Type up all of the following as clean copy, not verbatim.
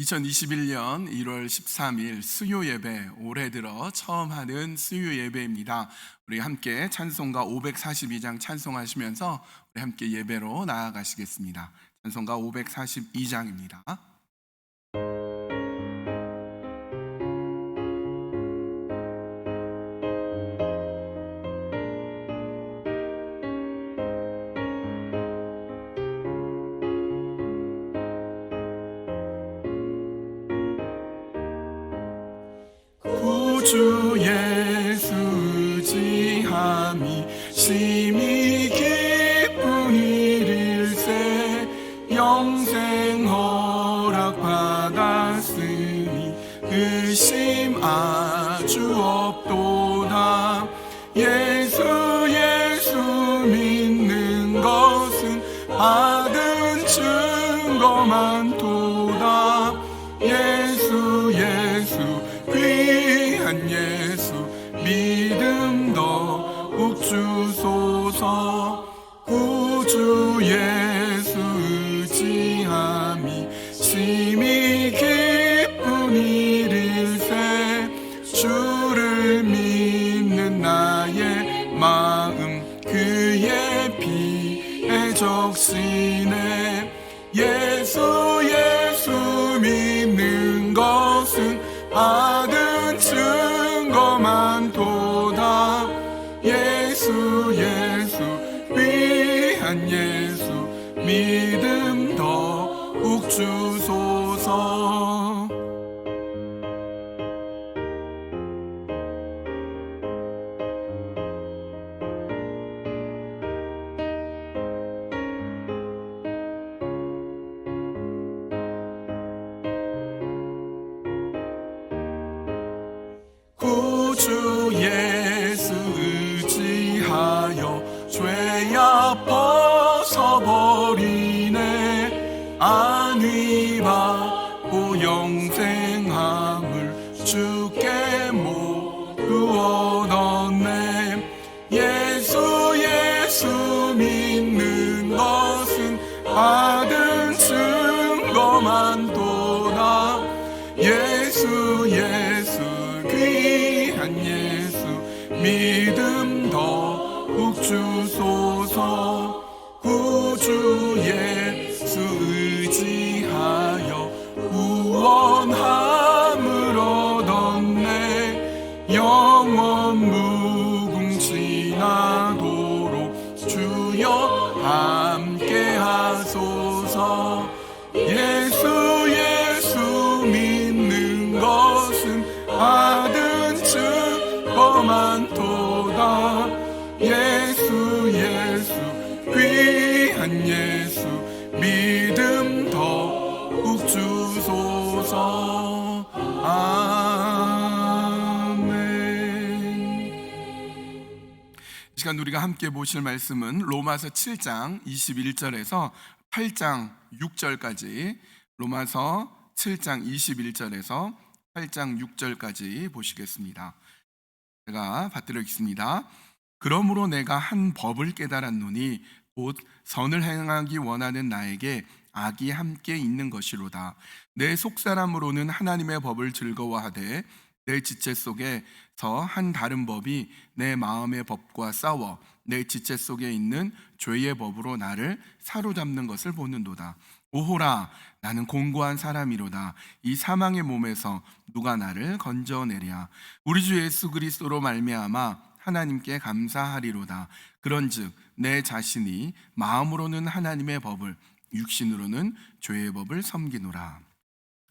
2021년 1월 13일 수요 예배, 올해 들어 처음 하는 수요 예배입니다. 우리 함께 찬송가 542장 찬송하시면서 우리 함께 예배로 나아가시겠습니다. 찬송가 542장입니다. 주 예수 의지함이 심히 기쁜 일일세. 영생 허락 받았으니 의심 아주 없도다. 예수 믿는 것은 받은 증거만 도다. 예수 귀한 예수 믿음 더욱 주소서. 구주 예수 의지함이 심히 기쁜 일일세. 주를 믿는 나의 마음 그의 피에 적시네. 예수 믿는 것은 받은 증거만 도다. 예수 귀한 예수 믿음 더욱 주소서. 구주 예수 의지하여 죄야 벗어버리네. 안위 받고 영생함을 주께 모두 얻었네. 예수 믿는 것은 받은 증거만 도다. 예수 귀한 예수 믿음 더욱 주소서. 구주 예수 의지하여 구원함을 얻었네. 영원 무궁지나도록 주여 함께 하소서. 예수 믿는 것은 받은 증거만 도다. 예수 귀한 예수 믿음 더욱 주소서. 아멘. 이 시간 우리가 함께 보실 말씀은 로마서 7장 21절에서 8장 6절까지, 로마서 7장 21절에서 8장 6절까지 보시겠습니다. 제가 받들어 읽습니다. 그러므로 내가 한 법을 깨달았노니 곧 선을 행하기 원하는 나에게 악이 함께 있는 것이로다. 내 속사람으로는 하나님의 법을 즐거워하되 내 지체 속에서 한 다른 법이 내 마음의 법과 싸워 내 지체 속에 있는 죄의 법으로 나를 사로잡는 것을 보는도다. 오호라, 나는 공고한 사람이로다. 이 사망의 몸에서 누가 나를 건져내랴. 우리 주 예수 그리스도로 말미암아 하나님께 감사하리로다. 그런즉 내 자신이 마음으로는 하나님의 법을, 육신으로는 죄의 법을 섬기노라.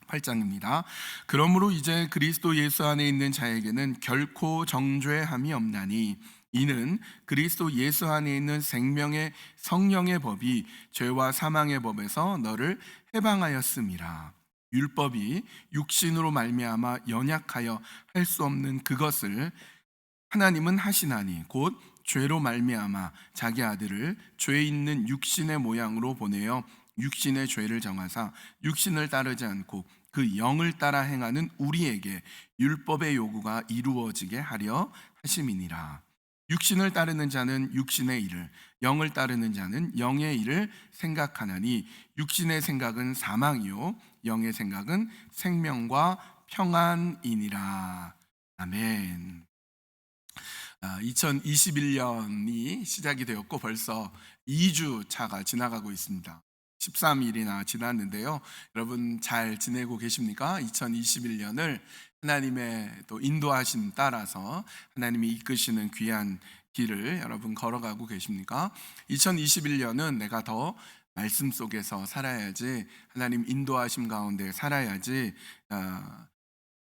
8장입니다. 그러므로 이제 그리스도 예수 안에 있는 자에게는 결코 정죄함이 없나니 이는 그리스도 예수 안에 있는 생명의 성령의 법이 죄와 사망의 법에서 너를 해방하였음이라. 율법이 육신으로 말미암아 연약하여 할 수 없는 그것을 하나님은 하시나니 곧 죄로 말미암아 자기 아들을 죄 있는 육신의 모양으로 보내어 육신의 죄를 정하사 육신을 따르지 않고 그 영을 따라 행하는 우리에게 율법의 요구가 이루어지게 하려 하심이니라. 육신을 따르는 자는 육신의 일을, 영을 따르는 자는 영의 일을 생각하나니 육신의 생각은 사망이요 영의 생각은 생명과 평안이니라. 아멘. 2021년이 시작이 되었고 벌써 2주 차가 지나가고 있습니다. 13일이나 지났는데요. 여러분 잘 지내고 계십니까? 2021년을 하나님의 또 인도하심 따라서 하나님이 이끄시는 귀한 길을 여러분 걸어가고 계십니까? 2021년은 내가 더 말씀 속에서 살아야지, 하나님 인도하심 가운데 살아야지,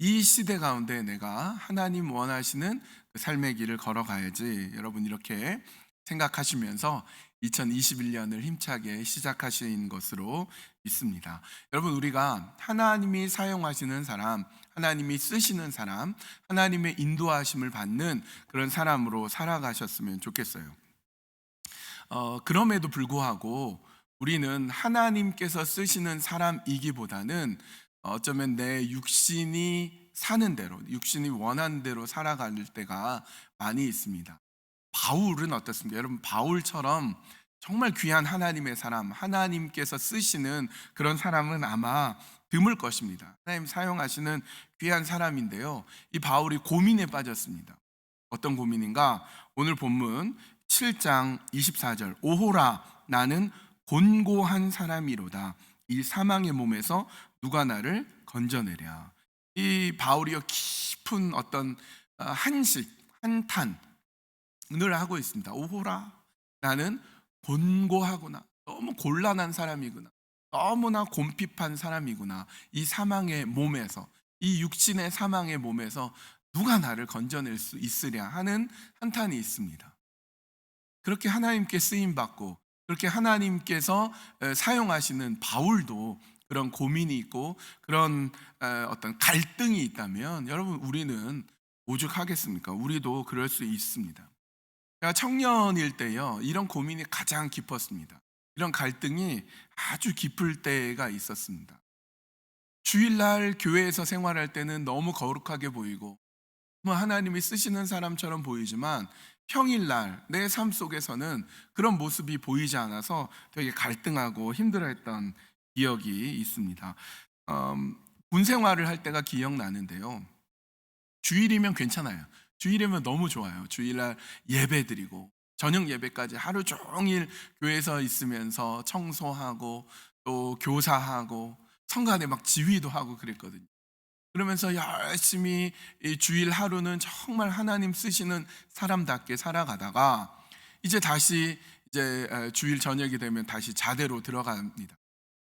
이 시대 가운데 내가 하나님 원하시는 그 삶의 길을 걸어가야지, 여러분 이렇게 생각하시면서 2021년을 힘차게 시작하신 것으로 믿습니다. 여러분, 우리가 하나님이 사용하시는 사람, 하나님이 쓰시는 사람, 하나님의 인도하심을 받는 그런 사람으로 살아가셨으면 좋겠어요. 그럼에도 불구하고 우리는 하나님께서 쓰시는 사람이기보다는 어쩌면 내 육신이 사는 대로, 육신이 원하는 대로 살아갈 때가 많이 있습니다. 바울은 어떻습니까? 여러분, 바울처럼 정말 귀한 하나님의 사람, 하나님께서 쓰시는 그런 사람은 아마 드물 것입니다. 하나님 사용하시는 귀한 사람인데요, 이 바울이 고민에 빠졌습니다. 어떤 고민인가? 오늘 본문 7장 24절, 오호라, 나는 곤고한 사람이로다. 이 사망의 몸에서 누가 나를 건져내랴. 이 바울이요, 깊은 어떤 한식, 한탄을 하고 있습니다. 오호라, 나는 곤고하구나, 너무 곤란한 사람이구나, 너무나 곤핍한 사람이구나. 이 사망의 몸에서, 이 육신의 사망의 몸에서 누가 나를 건져낼 수 있으랴 하는 한탄이 있습니다. 그렇게 하나님께 쓰임받고 그렇게 하나님께서 사용하시는 바울도 그런 고민이 있고 그런 어떤 갈등이 있다면, 여러분 우리는 오죽하겠습니까? 우리도 그럴 수 있습니다. 제가 청년일 때요, 이런 고민이 가장 깊었습니다. 이런 갈등이 아주 깊을 때가 있었습니다. 주일날 교회에서 생활할 때는 너무 거룩하게 보이고 하나님이 쓰시는 사람처럼 보이지만, 평일날 내 삶 속에서는 그런 모습이 보이지 않아서 되게 갈등하고 힘들어했던 기억이 있습니다. 군 생활을 할 때가 기억나는데요, 주일이면 괜찮아요. 주일이면 너무 좋아요. 주일날 예배 드리고 저녁 예배까지 하루 종일 교회에서 있으면서 청소하고 또 교사하고 성간에 막 지휘도 하고 그랬거든요. 그러면서 열심히 이 주일 하루는 정말 하나님 쓰시는 사람답게 살아가다가 이제 다시 주일 저녁이 되면 다시 자대로 들어갑니다.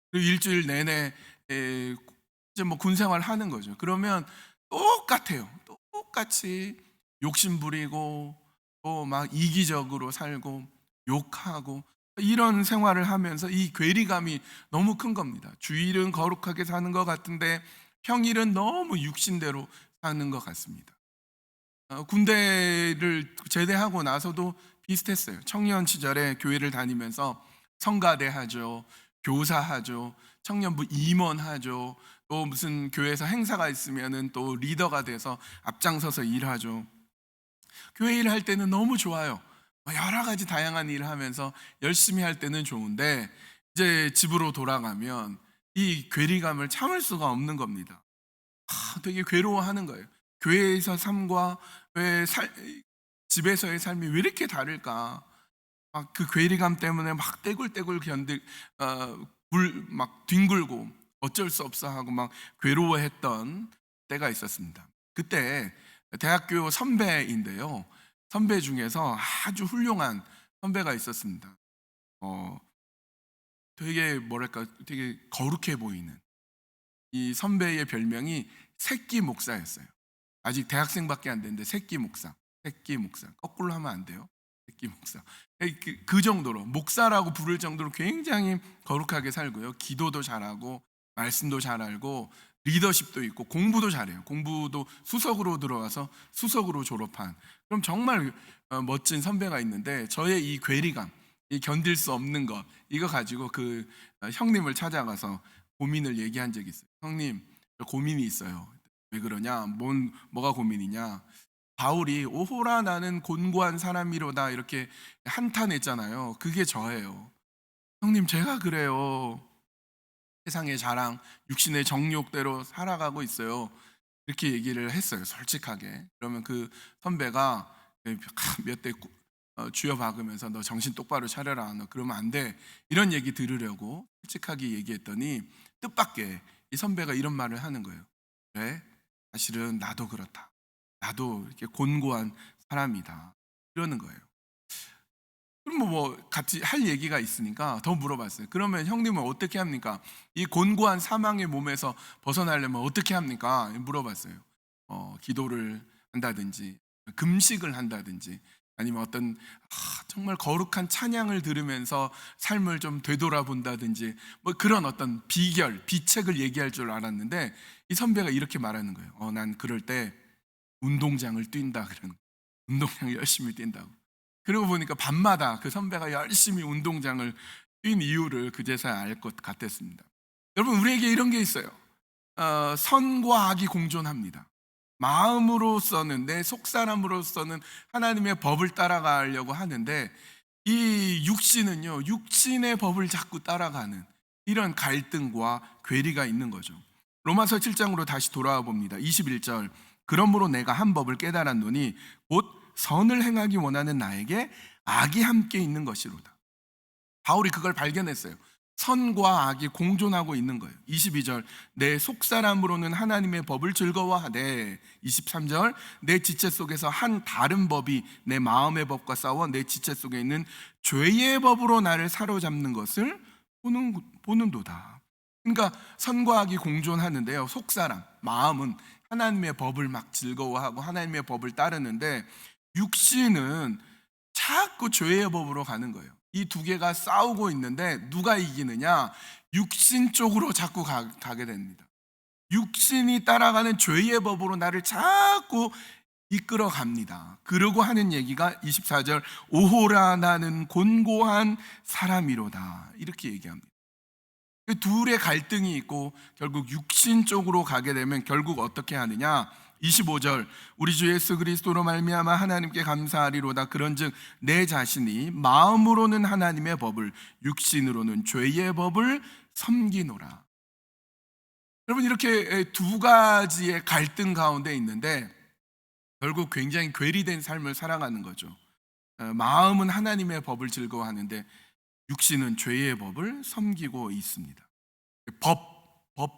그리고 일주일 내내 이제 뭐 군생활 하는 거죠. 그러면 똑같아요. 똑같이 욕심 부리고 또 막 이기적으로 살고 욕하고 이런 생활을 하면서 이 괴리감이 너무 큰 겁니다. 주일은 거룩하게 사는 것 같은데 평일은 너무 육신대로 사는 것 같습니다. 군대를 제대하고 나서도 비슷했어요. 청년 시절에 교회를 다니면서 성가대 하죠, 교사하죠, 청년부 임원하죠, 또 무슨 교회에서 행사가 있으면은 또 리더가 돼서 앞장서서 일하죠. 교회 일할 때는 너무 좋아요. 여러 가지 다양한 일을 하면서 열심히 할 때는 좋은데 이제 집으로 돌아가면 이 괴리감을 참을 수가 없는 겁니다. 되게 괴로워하는 거예요. 교회에서 삶과 집에서의 삶이 왜 이렇게 다를까? 그 괴리감 때문에 막 떼굴떼굴 막 뒹굴고 어쩔 수 없어 하고 막 괴로워했던 때가 있었습니다. 그때 대학교 선배인데요, 선배 중에서 아주 훌륭한 선배가 있었습니다. 되게 되게 거룩해 보이는 이 선배의 별명이 새끼 목사였어요. 아직 대학생밖에 안 됐는데 새끼 목사. 거꾸로 하면 안 돼요. 새끼 목사. 그 정도로 목사라고 부를 정도로 굉장히 거룩하게 살고요, 기도도 잘하고 말씀도 잘 알고 리더십도 있고 공부도 잘해요. 공부도 수석으로 들어와서 수석으로 졸업한, 그럼 정말 멋진 선배가 있는데, 저의 이 괴리감, 이 견딜 수 없는 것, 이거 가지고 그 형님을 찾아가서 고민을 얘기한 적이 있어요. 형님, 저 고민이 있어요. 왜 그러냐? 뭐가 고민이냐? 바울이 오호라 나는 곤고한 사람이로다 이렇게 한탄했잖아요. 그게 저예요. 형님, 제가 그래요. 세상의 자랑, 육신의 정욕대로 살아가고 있어요. 이렇게 얘기를 했어요, 솔직하게. 그러면 그 선배가 몇 대 쥐어박으면서 너 정신 똑바로 차려라, 너 그러면 안 돼, 이런 얘기 들으려고 솔직하게 얘기했더니 뜻밖의 이 선배가 이런 말을 하는 거예요. 그래, 사실은 나도 그렇다, 나도 이렇게 곤고한 사람이다, 이러는 거예요. 그럼 뭐 같이 할 얘기가 있으니까 더 물어봤어요. 그러면 형님은 어떻게 합니까? 이 곤고한 사망의 몸에서 벗어나려면 어떻게 합니까? 물어봤어요. 기도를 한다든지, 금식을 한다든지, 아니면 어떤 정말 거룩한 찬양을 들으면서 삶을 좀 되돌아본다든지, 뭐 그런 어떤 비책을 얘기할 줄 알았는데 이 선배가 이렇게 말하는 거예요. 난 그럴 때 운동장을 뛴다, 그러는 거예요. 운동장 열심히 뛴다고. 그러고 보니까 밤마다 그 선배가 열심히 운동장을 뛴 이유를 그제서야 알 것 같았습니다. 여러분, 우리에게 이런 게 있어요. 선과 악이 공존합니다. 마음으로서는, 내 속사람으로서는 하나님의 법을 따라가려고 하는데 이 육신은요, 육신의 법을 자꾸 따라가는 이런 갈등과 괴리가 있는 거죠. 로마서 7장으로 다시 돌아와 봅니다. 21절, 그러므로 내가 한 법을 깨달았노니 곧 선을 행하기 원하는 나에게 악이 함께 있는 것이로다. 바울이 그걸 발견했어요. 선과 악이 공존하고 있는 거예요. 22절, 내 속사람으로는 하나님의 법을 즐거워하되, 23절, 내 지체 속에서 한 다른 법이 내 마음의 법과 싸워 내 지체 속에 있는 죄의 법으로 나를 사로잡는 것을 보는도다. 그러니까 선과 악이 공존하는데요, 속사람, 마음은 하나님의 법을 막 즐거워하고 하나님의 법을 따르는데 육신은 자꾸 죄의 법으로 가는 거예요. 이 두 개가 싸우고 있는데 누가 이기느냐? 육신 쪽으로 자꾸 가게 됩니다. 육신이 따라가는 죄의 법으로 나를 자꾸 이끌어 갑니다. 그러고 하는 얘기가 24절, 오호라 나는 곤고한 사람이로다, 이렇게 얘기합니다. 둘의 갈등이 있고 결국 육신 쪽으로 가게 되면 결국 어떻게 하느냐? 25절, 우리 주 예수 그리스도로 말미암아 하나님께 감사하리로다. 그런즉 내 자신이 마음으로는 하나님의 법을, 육신으로는 죄의 법을 섬기노라. 여러분, 이렇게 두 가지의 갈등 가운데 있는데 결국 굉장히 괴리된 삶을 살아가는 거죠. 마음은 하나님의 법을 즐거워하는데 육신은 죄의 법을 섬기고 있습니다. 법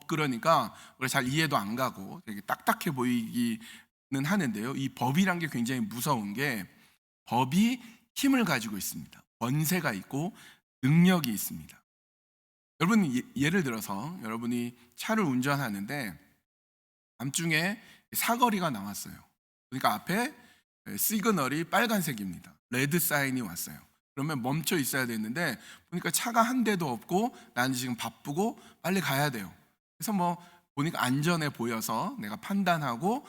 그러니까 잘 이해도 안 가고 되게 딱딱해 보이기는 하는데요, 이 법이란 게 굉장히 무서운 게 법이 힘을 가지고 있습니다. 권세가 있고 능력이 있습니다. 여러분, 예를 들어서 여러분이 차를 운전하는데 밤중에 사거리가 나왔어요. 그러니까 앞에 시그널이 빨간색입니다. 레드 사인이 왔어요. 그러면 멈춰 있어야 되는데 보니까 차가 한 대도 없고 나는 지금 바쁘고 빨리 가야 돼요. 그래서 뭐 보니까 안전해 보여서 내가 판단하고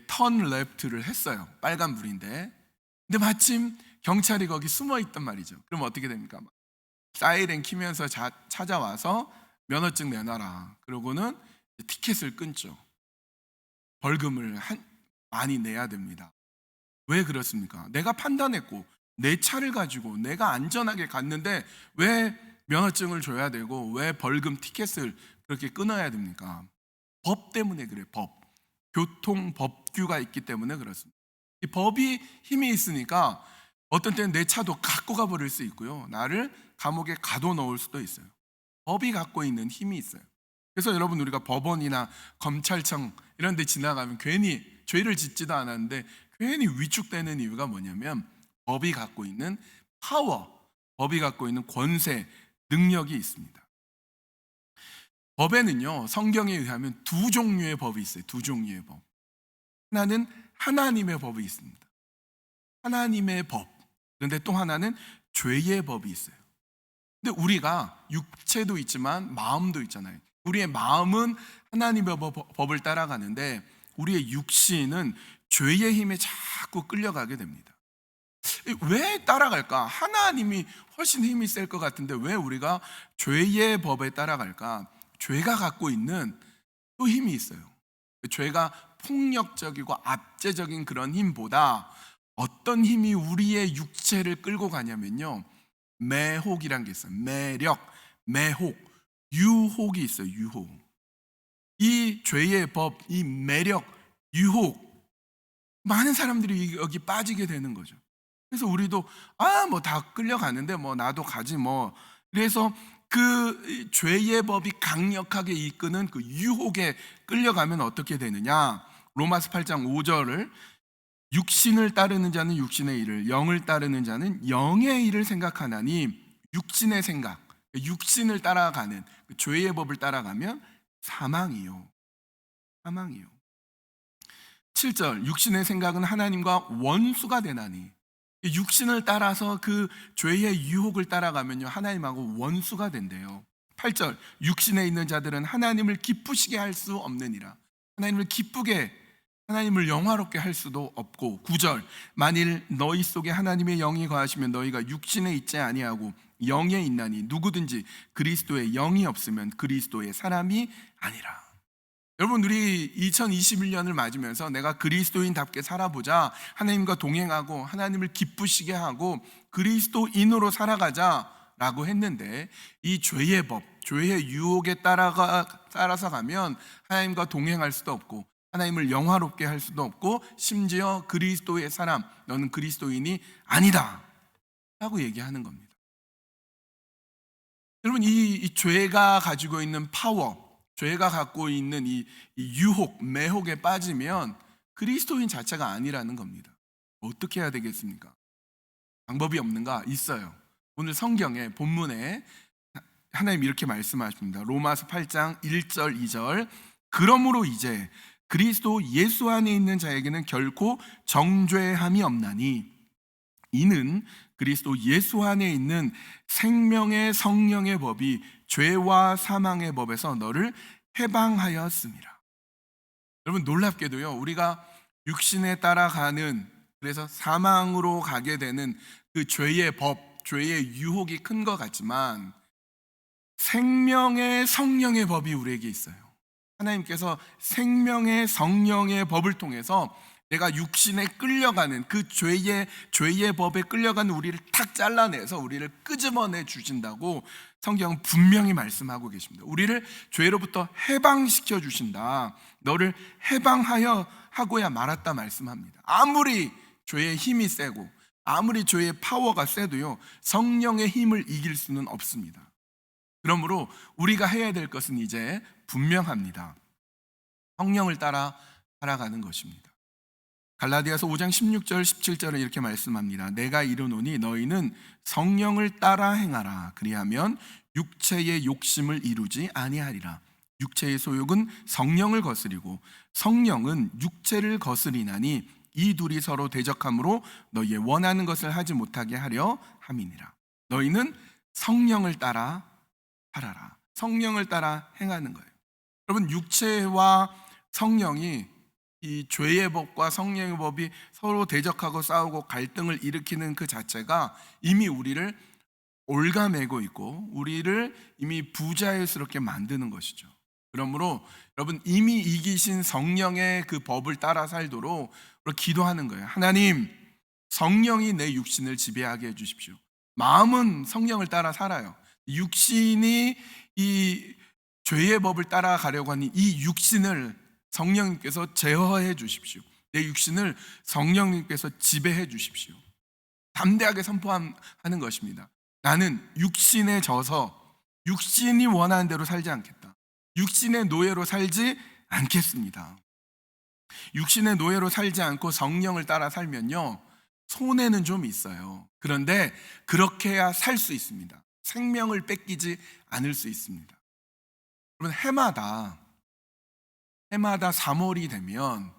턴 레프트를 했어요. 빨간불인데. 근데 마침 경찰이 거기 숨어 있단 말이죠. 그럼 어떻게 됩니까? 사이렌 키면서 찾아와서 면허증 내놔라. 그러고는 티켓을 끊죠. 벌금을 많이 내야 됩니다. 왜 그렇습니까? 내가 판단했고 내 차를 가지고 내가 안전하게 갔는데 왜 면허증을 줘야 되고 왜 벌금 티켓을 그렇게 끊어야 됩니까? 법 때문에 그래요. 법. 교통법규가 있기 때문에 그렇습니다. 이 법이 힘이 있으니까 어떤 때는 내 차도 갖고 가버릴 수 있고요, 나를 감옥에 가둬놓을 수도 있어요. 법이 갖고 있는 힘이 있어요. 그래서 여러분, 우리가 법원이나 검찰청 이런 데 지나가면 괜히 죄를 짓지도 않았는데 괜히 위축되는 이유가 뭐냐면 법이 갖고 있는 파워, 법이 갖고 있는 권세, 능력이 있습니다. 법에는요, 성경에 의하면 두 종류의 법이 있어요. 두 종류의 법. 하나는 하나님의 법이 있습니다. 하나님의 법. 그런데 또 하나는 죄의 법이 있어요. 근데 우리가 육체도 있지만 마음도 있잖아요. 우리의 마음은 하나님의 법을 따라가는데 우리의 육신은 죄의 힘에 자꾸 끌려가게 됩니다. 왜 따라갈까? 하나님이 훨씬 힘이 셀 것 같은데 왜 우리가 죄의 법에 따라갈까? 죄가 갖고 있는 또 힘이 있어요. 죄가 폭력적이고 압제적인 그런 힘보다 어떤 힘이 우리의 육체를 끌고 가냐면요, 매혹이란 게 있어요. 매력, 매혹, 유혹이 있어요. 유혹. 이 죄의 법, 이 매력, 유혹, 많은 사람들이 여기 빠지게 되는 거죠. 그래서 우리도 뭐 다 끌려가는데 뭐 나도 가지 뭐. 그래서 그 죄의 법이 강력하게 이끄는 그 유혹에 끌려가면 어떻게 되느냐? 로마서 8장 5절을 육신을 따르는 자는 육신의 일을, 영을 따르는 자는 영의 일을 생각하나니, 육신의 생각, 육신을 따라가는 그 죄의 법을 따라가면 사망이요. 사망이요. 7절, 육신의 생각은 하나님과 원수가 되나니. 육신을 따라서 그 죄의 유혹을 따라가면요, 하나님하고 원수가 된대요. 8절, 육신에 있는 자들은 하나님을 기쁘시게 할 수 없느니라. 하나님을 기쁘게, 하나님을 영화롭게 할 수도 없고. 9절, 만일 너희 속에 하나님의 영이 거하시면 너희가 육신에 있지 아니하고 영에 있나니, 누구든지 그리스도의 영이 없으면 그리스도의 사람이 아니라. 여러분, 우리 2021년을 맞으면서 내가 그리스도인답게 살아보자, 하나님과 동행하고 하나님을 기쁘시게 하고 그리스도인으로 살아가자라고 했는데, 이 죄의 법, 죄의 유혹에 따라서 가면 하나님과 동행할 수도 없고 하나님을 영화롭게 할 수도 없고, 심지어 그리스도의 사람, 너는 그리스도인이 아니다 라고 얘기하는 겁니다. 여러분, 이 죄가 가지고 있는 파워, 죄가 갖고 있는 이 유혹, 매혹에 빠지면 그리스도인 자체가 아니라는 겁니다. 어떻게 해야 되겠습니까? 방법이 없는가? 있어요. 오늘 성경에, 본문에 하나님 이렇게 말씀하십니다. 로마서 8장 1절 2절, 그러므로 이제 그리스도 예수 안에 있는 자에게는 결코 정죄함이 없나니, 이는 그리스도 예수 안에 있는 생명의 성령의 법이 죄와 사망의 법에서 너를 해방하였습니다. 여러분, 놀랍게도요, 우리가 육신에 따라가는, 그래서 사망으로 가게 되는 그 죄의 법, 죄의 유혹이 큰 것 같지만 생명의 성령의 법이 우리에게 있어요. 하나님께서 생명의 성령의 법을 통해서 내가 육신에 끌려가는 그 죄의 법에 끌려가는 우리를 탁 잘라내서 우리를 끄집어내 주신다고 성경은 분명히 말씀하고 계십니다. 우리를 죄로부터 해방시켜 주신다. 너를 해방하여 하고야 말았다 말씀합니다. 아무리 죄의 힘이 세고 아무리 죄의 파워가 세도요, 성령의 힘을 이길 수는 없습니다. 그러므로 우리가 해야 될 것은 이제 분명합니다. 성령을 따라 살아가는 것입니다. 갈라디아서 5장 16절 17절은 이렇게 말씀합니다. 내가 이르노니 너희는 성령을 따라 행하라. 그리하면 육체의 욕심을 이루지 아니하리라. 육체의 소욕은 성령을 거스리고 성령은 육체를 거스리나니, 이 둘이 서로 대적함으로 너희의 원하는 것을 하지 못하게 하려 함이니라. 너희는 성령을 따라 살아라. 성령을 따라 행하는 거예요. 여러분, 육체와 성령이, 이 죄의 법과 성령의 법이 서로 대적하고 싸우고 갈등을 일으키는 그 자체가 이미 우리를 올가매고 있고 우리를 이미 부자유스럽게 만드는 것이죠. 그러므로 여러분, 이미 이기신 성령의 그 법을 따라 살도록 기도하는 거예요. 하나님, 성령이 내 육신을 지배하게 해주십시오. 마음은 성령을 따라 살아요. 육신이 이 죄의 법을 따라가려고 하는 이 육신을 성령님께서 제어해 주십시오. 내 육신을 성령님께서 지배해 주십시오. 담대하게 선포하는 것입니다. 나는 육신에 져서 육신이 원하는 대로 살지 않겠다. 육신의 노예로 살지 않겠습니다. 육신의 노예로 살지 않고 성령을 따라 살면요, 손해는 좀 있어요. 그런데 그렇게 해야 살 수 있습니다. 생명을 뺏기지 않을 수 있습니다. 여러분, 해마다 3월이 되면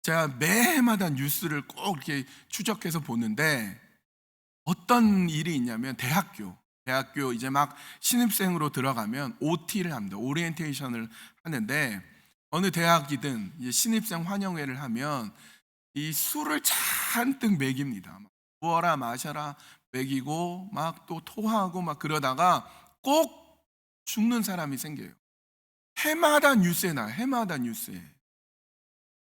제가 매해마다 뉴스를 꼭 이렇게 추적해서 보는데, 어떤 일이 있냐면 대학교 이제 막 신입생으로 들어가면 OT를 합니다. 오리엔테이션을 하는데, 어느 대학이든 이제 신입생 환영회를 하면 이 술을 잔뜩 먹입니다. 부어라 마셔라 먹이고 막 또 토하고 막 그러다가 꼭 죽는 사람이 생겨요. 해마다 뉴스에 나와요. 해마다 뉴스에.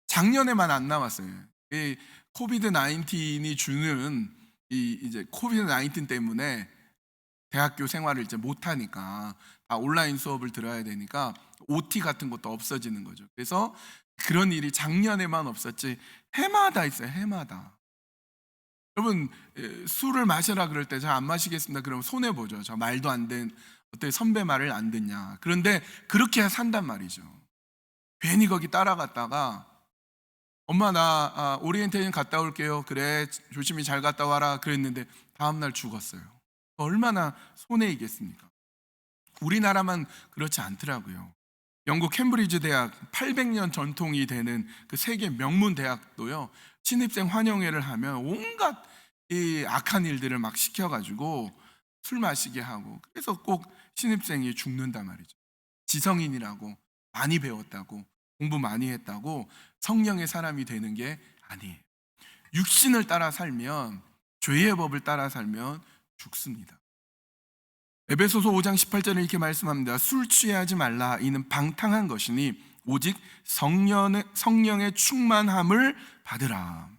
작년에만 안 나왔어요. 이 코비드 19이 주는 이제 코비드 19 때문에 대학교 생활을 이제 못 하니까 다 온라인 수업을 들어야 되니까 OT 같은 것도 없어지는 거죠. 그래서 그런 일이 작년에만 없었지 해마다 있어요. 해마다. 여러분, 술을 마시라 그럴 때 저 안 마시겠습니다. 그러면 손해 보죠. 저 말도 안 된 어떻게 선배 말을 안 듣냐. 그런데 그렇게 산단 말이죠. 괜히 거기 따라갔다가 엄마 나 오리엔테이션 갔다 올게요. 그래 조심히 잘 갔다 와라 그랬는데 다음날 죽었어요. 얼마나 손해이겠습니까? 우리나라만 그렇지 않더라고요. 영국 캠브리지 대학 800년 전통이 되는 그 세계 명문 대학도요, 신입생 환영회를 하면 온갖 이 악한 일들을 막 시켜가지고 술 마시게 하고, 그래서 꼭 신입생이 죽는단 말이죠. 지성인이라고 많이 배웠다고 공부 많이 했다고 성령의 사람이 되는 게 아니에요. 육신을 따라 살면, 죄의 법을 따라 살면 죽습니다. 에베소서 5장 18절에 이렇게 말씀합니다. 술 취하지 말라. 이는 방탕한 것이니 오직 성령의 충만함을 받으라.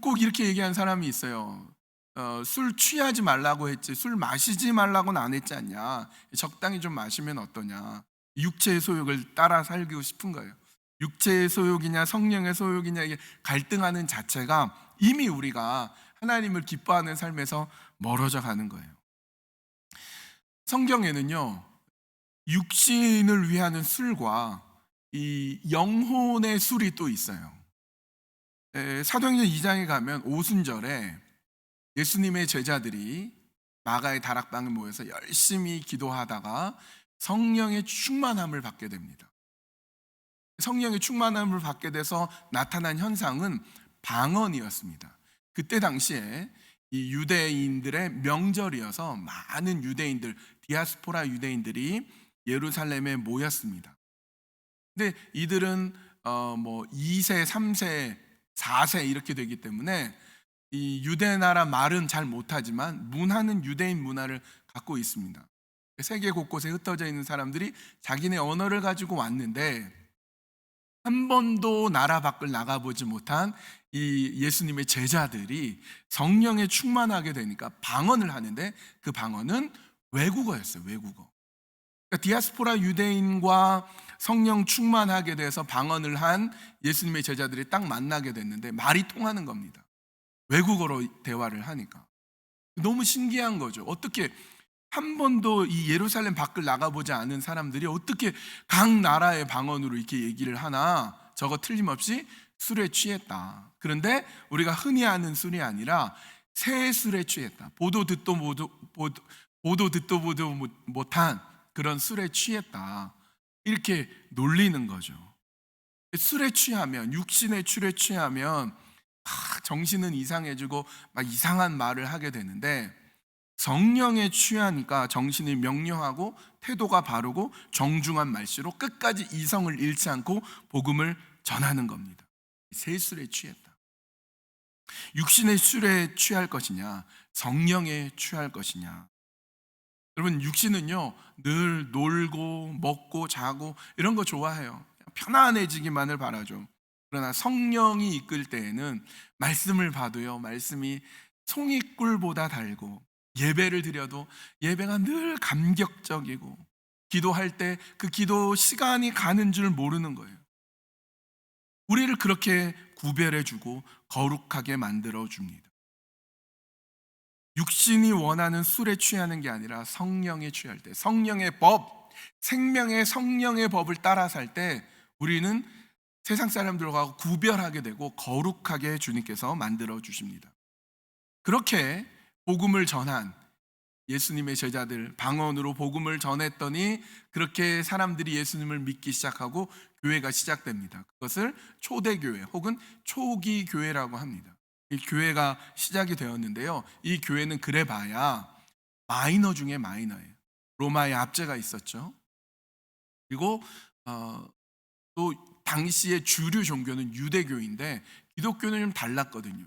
꼭 이렇게 얘기한 사람이 있어요. 술 취하지 말라고 했지 술 마시지 말라고는 안 했지 않냐. 적당히 좀 마시면 어떠냐. 육체의 소욕을 따라 살고 싶은 거예요. 육체의 소욕이냐 성령의 소욕이냐, 이게 갈등하는 자체가 이미 우리가 하나님을 기뻐하는 삶에서 멀어져 가는 거예요. 성경에는요, 육신을 위하는 술과 이 영혼의 술이 또 있어요. 사도행전 2장에 가면 오순절에 예수님의 제자들이 마가의 다락방에 모여서 열심히 기도하다가 성령의 충만함을 받게 됩니다. 성령의 충만함을 받게 돼서 나타난 현상은 방언이었습니다. 그때 당시에 이 유대인들의 명절이어서 많은 유대인들, 디아스포라 유대인들이 예루살렘에 모였습니다. 근데 이들은 2세, 3세, 4세 이렇게 되기 때문에 이 유대 나라 말은 잘 못하지만 문화는 유대인 문화를 갖고 있습니다. 세계 곳곳에 흩어져 있는 사람들이 자기네 언어를 가지고 왔는데 한 번도 나라 밖을 나가보지 못한 이 예수님의 제자들이 성령에 충만하게 되니까 방언을 하는데, 그 방언은 외국어였어요. 외국어. 그러니까 디아스포라 유대인과 성령 충만하게 돼서 방언을 한 예수님의 제자들이 딱 만나게 됐는데 말이 통하는 겁니다. 외국어로 대화를 하니까. 너무 신기한 거죠. 어떻게 한 번도 이 예루살렘 밖을 나가보지 않은 사람들이 어떻게 각 나라의 방언으로 이렇게 얘기를 하나. 저거 틀림없이 술에 취했다. 그런데 우리가 흔히 아는 술이 아니라 새 술에 취했다. 보도 듣도 못한 그런 술에 취했다. 이렇게 놀리는 거죠. 술에 취하면, 육신의 술에 취하면 정신은 이상해지고 막 이상한 말을 하게 되는데, 성령에 취하니까 정신이 명료하고 태도가 바르고 정중한 말씨로 끝까지 이성을 잃지 않고 복음을 전하는 겁니다. 새 술에 취했다. 육신의 술에 취할 것이냐, 성령에 취할 것이냐. 여러분, 육신은요 늘 놀고 먹고 자고 이런 거 좋아해요. 편안해지기만을 바라죠. 그러나 성령이 이끌 때에는 말씀을 봐도요, 말씀이 송이꿀보다 달고, 예배를 드려도 예배가 늘 감격적이고, 기도할 때 그 기도 시간이 가는 줄 모르는 거예요. 우리를 그렇게 구별해주고 거룩하게 만들어줍니다. 육신이 원하는 술에 취하는 게 아니라 성령에 취할 때, 성령의 법, 생명의 성령의 법을 따라 살 때 우리는 세상 사람들과 구별하게 되고 거룩하게 주님께서 만들어 주십니다. 그렇게 복음을 전한 예수님의 제자들, 방언으로 복음을 전했더니 그렇게 사람들이 예수님을 믿기 시작하고 교회가 시작됩니다. 그것을 초대교회 혹은 초기 교회라고 합니다. 이 교회가 시작이 되었는데요, 이 교회는 그래봐야 마이너 중에 마이너예요. 로마의 압제가 있었죠. 그리고 또 당시의 주류 종교는 유대교인데 기독교는 좀 달랐거든요.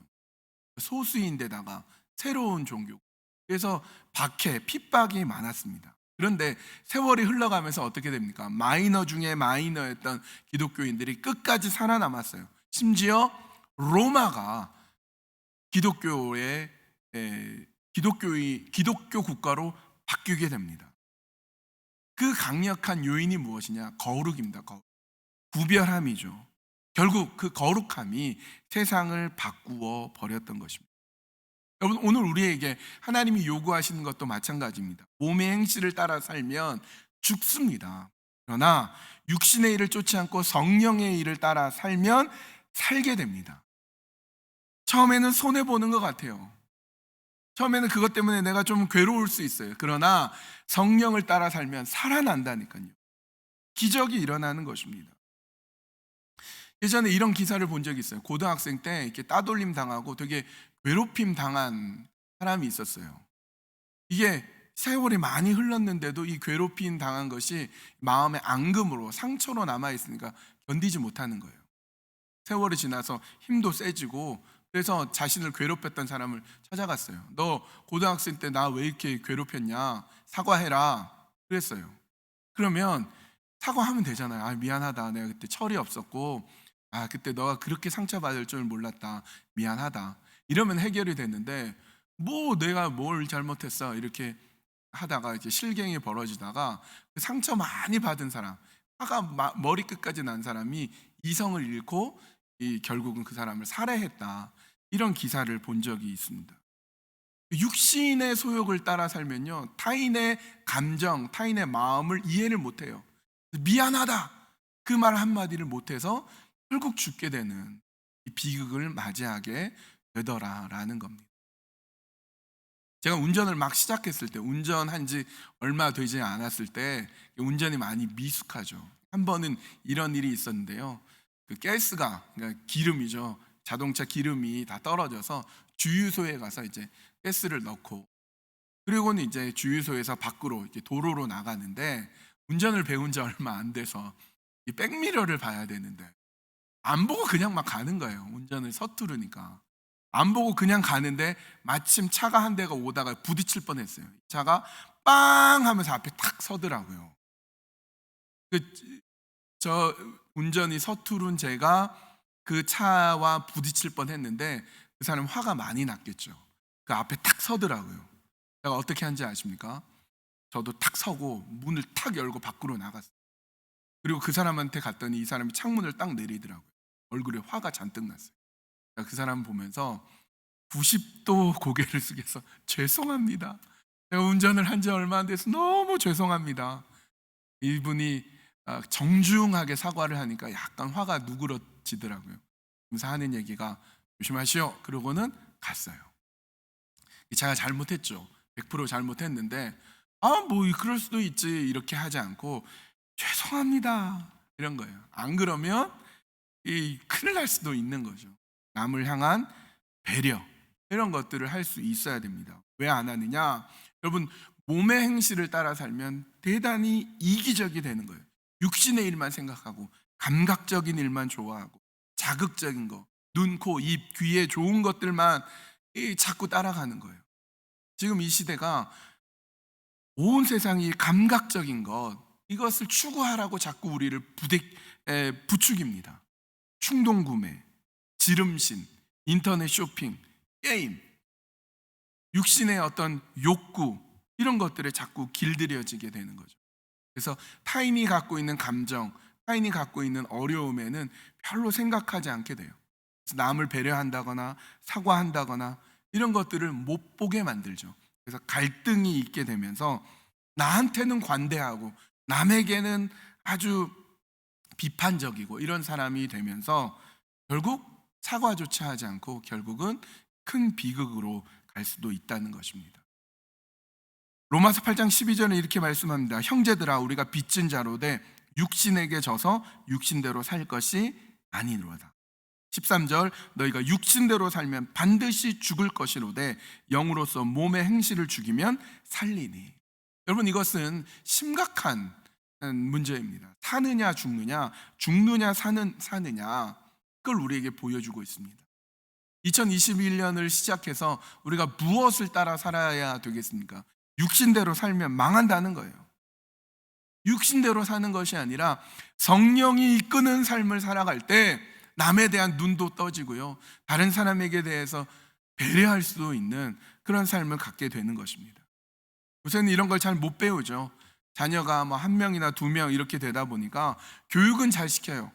소수인데다가 새로운 종교. 그래서 박해, 핍박이 많았습니다. 그런데 세월이 흘러가면서 어떻게 됩니까? 마이너 중에 마이너였던 기독교인들이 끝까지 살아남았어요. 심지어 로마가 기독교의 기독교 국가로 바뀌게 됩니다. 그 강력한 요인이 무엇이냐? 거룩입니다. 구별함이죠. 결국 그 거룩함이 세상을 바꾸어 버렸던 것입니다. 여러분, 오늘 우리에게 하나님이 요구하시는 것도 마찬가지입니다. 몸의 행실을 따라 살면 죽습니다. 그러나 육신의 일을 쫓지 않고 성령의 일을 따라 살면 살게 됩니다. 처음에는 손해보는 것 같아요. 처음에는 그것 때문에 내가 좀 괴로울 수 있어요. 그러나 성령을 따라 살면 살아난다니까요. 기적이 일어나는 것입니다. 예전에 이런 기사를 본 적이 있어요. 고등학생 때 이렇게 따돌림 당하고 되게 괴롭힘 당한 사람이 있었어요. 이게 세월이 많이 흘렀는데도 이 괴롭힘 당한 것이 마음의 앙금으로, 상처로 남아있으니까 견디지 못하는 거예요. 세월이 지나서 힘도 세지고, 그래서 자신을 괴롭혔던 사람을 찾아갔어요. 너 고등학생 때 나 왜 이렇게 괴롭혔냐? 사과해라. 그랬어요. 그러면 사과하면 되잖아요. 아, 미안하다. 내가 그때 철이 없었고, 아, 그때 너가 그렇게 상처받을 줄 몰랐다. 미안하다. 이러면 해결이 됐는데, 뭐 내가 뭘 잘못했어? 이렇게 하다가 이제 실갱이 벌어지다가 그 상처 많이 받은 사람, 화가 머리끝까지 난 사람이 이성을 잃고 결국은 그 사람을 살해했다. 이런 기사를 본 적이 있습니다. 육신의 소욕을 따라 살면요, 타인의 감정, 타인의 마음을 이해를 못해요. 미안하다, 그 말 한마디를 못해서 결국 죽게 되는 이 비극을 맞이하게 되더라라는 겁니다. 제가 운전을 막 시작했을 때, 운전한 지 얼마 되지 않았을 때 운전이 많이 미숙하죠. 한 번은 이런 일이 있었는데요. 그 가스가, 그러니까 기름이죠. 자동차 기름이 다 떨어져서 주유소에 가서 이제 가스를 넣고, 그리고는 이제 주유소에서 밖으로 이제 도로로 나가는데, 운전을 배운 지 얼마 안 돼서 이 백미러를 봐야 되는데 안 보고 그냥 막 가는 거예요. 운전을 서투르니까 안 보고 그냥 가는데 마침 차가 한 대가 오다가 부딪힐 뻔했어요. 차가 빵 하면서 앞에 탁 서더라고요. 저 운전이 서투른 제가 그 차와 부딪힐 뻔했는데 그 사람 화가 많이 났겠죠. 그 앞에 탁 서더라고요. 제가 어떻게 한지 아십니까? 저도 탁 서고 문을 탁 열고 밖으로 나갔어요. 그리고 그 사람한테 갔더니 이 사람이 창문을 딱 내리더라고요. 얼굴에 화가 잔뜩 났어요. 그 사람 보면서 90도 고개를 숙여서 죄송합니다. 제가 운전을 한 지 얼마 안 돼서 너무 죄송합니다. 이분이 정중하게 사과를 하니까 약간 화가 누그러지더라고요. 그래서 하는 얘기가 조심하시오. 그러고는 갔어요. 제가 잘못했죠. 100% 잘못했는데 뭐 그럴 수도 있지 이렇게 하지 않고 죄송합니다 이런 거예요. 안 그러면 큰일 날 수도 있는 거죠. 남을 향한 배려, 이런 것들을 할 수 있어야 됩니다. 왜 안 하느냐? 여러분, 몸의 행실을 따라 살면 대단히 이기적이 되는 거예요. 육신의 일만 생각하고 감각적인 일만 좋아하고 자극적인 거, 눈, 코, 입, 귀에 좋은 것들만 자꾸 따라가는 거예요. 지금 이 시대가 온 세상이 감각적인 것, 이것을 추구하라고 자꾸 우리를 부추깁니다. 충동 구매, 지름신, 인터넷 쇼핑, 게임, 육신의 어떤 욕구, 이런 것들에 자꾸 길들여지게 되는 거죠. 그래서 타인이 갖고 있는 감정, 타인이 갖고 있는 어려움에는 별로 생각하지 않게 돼요. 그래서 남을 배려한다거나 사과한다거나 이런 것들을 못 보게 만들죠. 그래서 갈등이 있게 되면서 나한테는 관대하고 남에게는 아주 비판적이고 이런 사람이 되면서 결국 사과조차 하지 않고 결국은 큰 비극으로 갈 수도 있다는 것입니다. 로마서 8장 12절에 이렇게 말씀합니다. 형제들아, 우리가 빚진 자로되 육신에게 져서 육신대로 살 것이 아니로다. 13절, 너희가 육신대로 살면 반드시 죽을 것이로되 영으로서 몸의 행실을 죽이면 살리니. 여러분, 이것은 심각한 문제입니다. 사느냐 죽느냐, 죽느냐 사느냐, 그걸 우리에게 보여주고 있습니다. 2021년을 시작해서 우리가 무엇을 따라 살아야 되겠습니까? 육신대로 살면 망한다는 거예요. 육신대로 사는 것이 아니라 성령이 이끄는 삶을 살아갈 때 남에 대한 눈도 떠지고요, 다른 사람에게 대해서 배려할 수도 있는 그런 삶을 갖게 되는 것입니다. 요새는 이런 걸 잘 못 배우죠. 자녀가 뭐 한 명이나 두 명 이렇게 되다 보니까 교육은 잘 시켜요.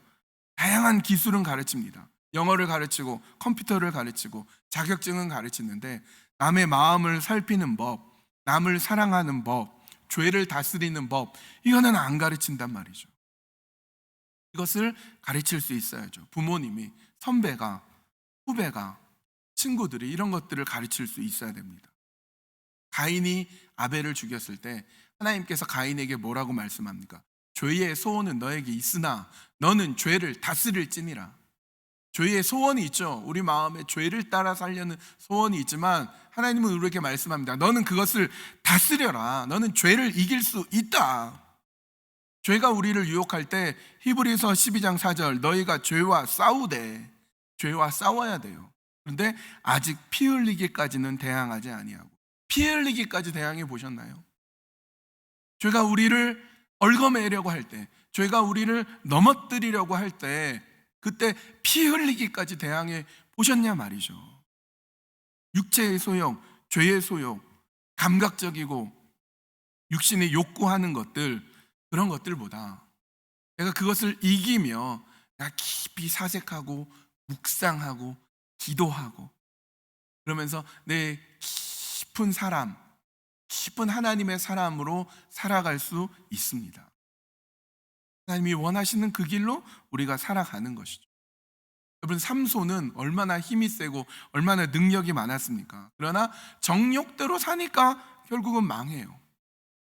다양한 기술은 가르칩니다. 영어를 가르치고 컴퓨터를 가르치고 자격증은 가르치는데 남의 마음을 살피는 법, 남을 사랑하는 법, 죄를 다스리는 법, 이거는 안 가르친단 말이죠. 이것을 가르칠 수 있어야죠. 부모님이, 선배가, 후배가, 친구들이 이런 것들을 가르칠 수 있어야 됩니다. 가인이 아벨을 죽였을 때 하나님께서 가인에게 뭐라고 말씀합니까? 죄의 소원은 너에게 있으나 너는 죄를 다스릴지니라. 죄의 소원이 있죠. 우리 마음에 죄를 따라 살려는 소원이 있지만 하나님은 우리에게 말씀합니다. 너는 그것을 다스려라. 너는 죄를 이길 수 있다. 죄가 우리를 유혹할 때 히브리서 12장 4절 너희가 죄와 싸우되, 죄와 싸워야 돼요. 그런데 아직 피 흘리기까지는 대항하지 아니하고. 피 흘리기까지 대항해 보셨나요? 죄가 우리를 얽어매려고 할 때, 죄가 우리를 넘어뜨리려고 할 때 그때 피 흘리기까지 대항해 보셨냐 말이죠. 육체의 소욕, 죄의 소욕, 감각적이고 육신이 욕구하는 것들, 그런 것들보다 내가 그것을 이기며 내가 깊이 사색하고 묵상하고 기도하고 그러면서 내 깊은 사람, 깊은 하나님의 사람으로 살아갈 수 있습니다. 하나님이 원하시는 그 길로 우리가 살아가는 것이죠. 여러분, 삼손은 얼마나 힘이 세고 얼마나 능력이 많았습니까? 그러나 정욕대로 사니까 결국은 망해요.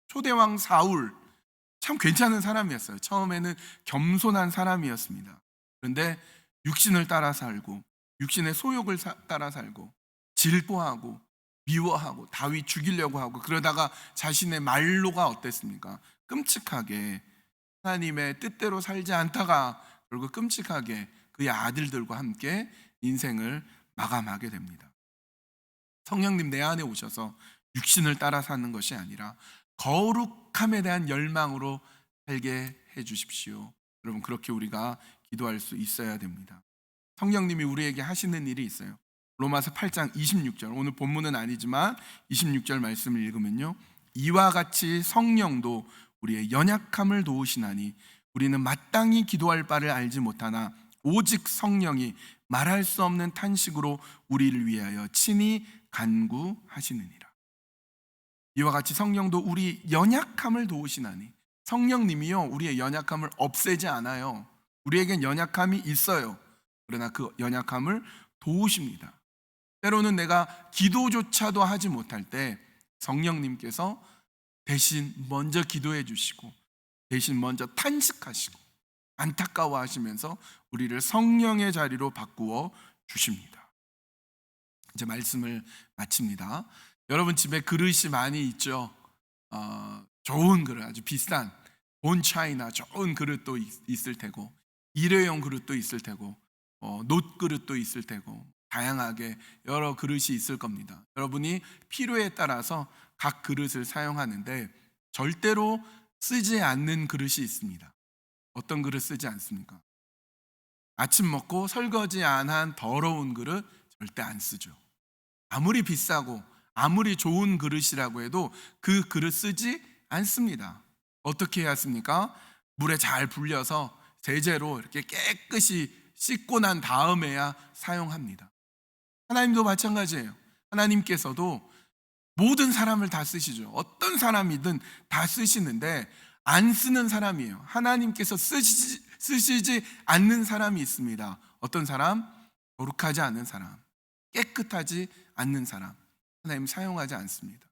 초대왕 사울, 참 괜찮은 사람이었어요. 처음에는 겸손한 사람이었습니다. 그런데 육신을 따라 살고 육신의 소욕을 따라 살고 질투하고 미워하고 다윗 죽이려고 하고 그러다가 자신의 말로가 어땠습니까? 끔찍하게 하나님의 뜻대로 살지 않다가 결국 끔찍하게 그의 아들들과 함께 인생을 마감하게 됩니다. 성령님 내 안에 오셔서 육신을 따라 사는 것이 아니라 거룩함에 대한 열망으로 살게 해주십시오. 여러분, 그렇게 우리가 기도할 수 있어야 됩니다. 성령님이 우리에게 하시는 일이 있어요. 로마서 8장 26절, 오늘 본문은 아니지만 26절 말씀을 읽으면요, 이와 같이 성령도 우리의 연약함을 도우시나니 우리는 마땅히 기도할 바를 알지 못하나 오직 성령이 말할 수 없는 탄식으로 우리를 위하여 친히 간구하시느니라. 이와 같이 성령도 우리 연약함을 도우시나니, 성령님이요 우리의 연약함을 없애지 않아요. 우리에겐 연약함이 있어요. 그러나 그 연약함을 도우십니다. 때로는 내가 기도조차도 하지 못할 때 성령님께서 대신 먼저 기도해 주시고 대신 먼저 탄식하시고 안타까워하시면서 우리를 성령의 자리로 바꾸어 주십니다. 이제 말씀을 마칩니다. 여러분 집에 그릇이 많이 있죠. 좋은 그릇, 아주 비싼 본 차이나 좋은 그릇도 있을 테고 일회용 그릇도 있을 테고 놋 그릇도 있을 테고 다양하게 여러 그릇이 있을 겁니다. 여러분이 필요에 따라서 각 그릇을 사용하는데 절대로 쓰지 않는 그릇이 있습니다. 어떤 그릇 쓰지 않습니까? 아침 먹고 설거지 안 한 더러운 그릇 절대 안 쓰죠. 아무리 비싸고 아무리 좋은 그릇이라고 해도 그 그릇 쓰지 않습니다. 어떻게 해야 합니까? 물에 잘 불려서 제재로 이렇게 깨끗이 씻고 난 다음에야 사용합니다. 하나님도 마찬가지예요. 하나님께서도 모든 사람을 다 쓰시죠. 어떤 사람이든 다 쓰시는데 안 쓰는 사람이에요. 하나님께서 쓰시지 않는 사람이 있습니다. 어떤 사람? 거룩하지 않은 사람, 깨끗하지 않는 사람, 하나님 사용하지 않습니다.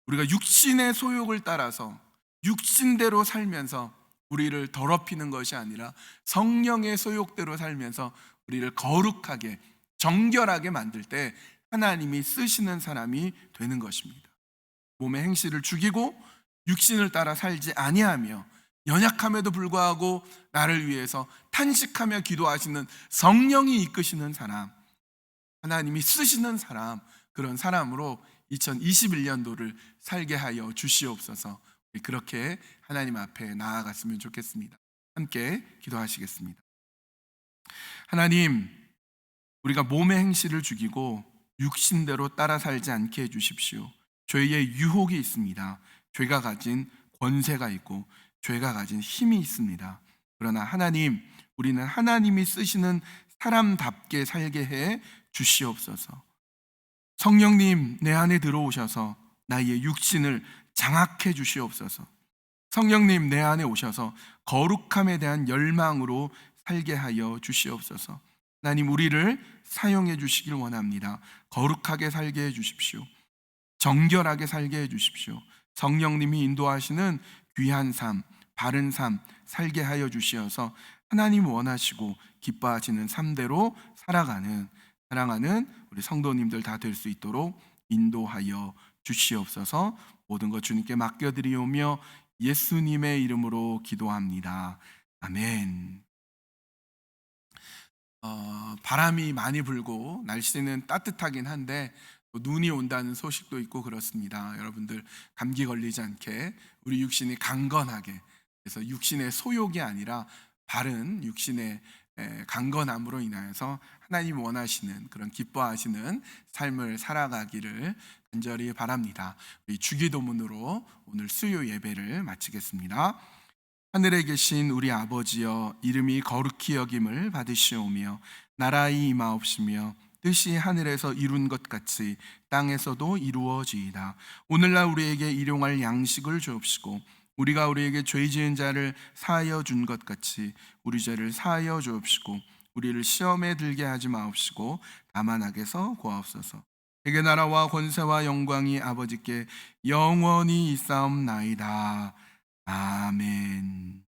우리가 육신의 소욕을 따라서 육신대로 살면서 우리를 더럽히는 것이 아니라 성령의 소욕대로 살면서 우리를 거룩하게 정결하게 만들 때 하나님이 쓰시는 사람이 되는 것입니다. 몸의 행실을 죽이고 육신을 따라 살지 아니하며 연약함에도 불구하고 나를 위해서 탄식하며 기도하시는 성령이 이끄시는 사람, 하나님이 쓰시는 사람, 그런 사람으로 2021년도를 살게 하여 주시옵소서. 그렇게 하나님 앞에 나아갔으면 좋겠습니다. 함께 기도하시겠습니다. 하나님, 우리가 몸의 행실을 죽이고 육신대로 따라 살지 않게 해주십시오. 죄의 유혹이 있습니다. 죄가 가진 권세가 있고 죄가 가진 힘이 있습니다. 그러나 하나님, 우리는 하나님이 쓰시는 사람답게 살게 해 주시옵소서. 성령님, 내 안에 들어오셔서 나의 육신을 장악해 주시옵소서. 성령님, 내 안에 오셔서 거룩함에 대한 열망으로 살게 하여 주시옵소서. 하나님, 우리를 사용해 주시길 원합니다. 거룩하게 살게 해 주십시오. 정결하게 살게 해 주십시오. 성령님이 인도하시는 귀한 삶, 바른 삶 살게 하여 주시어서 하나님 원하시고 기뻐하시는 삶대로 살아가는, 사랑하는 우리 성도님들 다 될 수 있도록 인도하여 주시옵소서. 모든 것 주님께 맡겨드리오며 예수님의 이름으로 기도합니다. 아멘. 바람이 많이 불고 날씨는 따뜻하긴 한데 눈이 온다는 소식도 있고 그렇습니다. 여러분들 감기 걸리지 않게 우리 육신이 강건하게, 그래서 육신의 소욕이 아니라 바른 육신의 강건함으로 인하여서 하나님 원하시는 그런 기뻐하시는 삶을 살아가기를 간절히 바랍니다. 우리 주기도문으로 오늘 수요 예배를 마치겠습니다. 하늘에 계신 우리 아버지여, 이름이 거룩히 여김을 받으시오며 나라의 임하옵시며 뜻이 하늘에서 이룬 것 같이 땅에서도 이루어지이다. 오늘날 우리에게 일용할 양식을 주옵시고 우리가 우리에게 죄 지은 자를 사하여 준 것 같이 우리 죄를 사하여 주옵시고 우리를 시험에 들게 하지 마옵시고 다만 악에서 구하옵소서. 대개 나라와 권세와 영광이 아버지께 영원히 있사옵나이다. 아멘.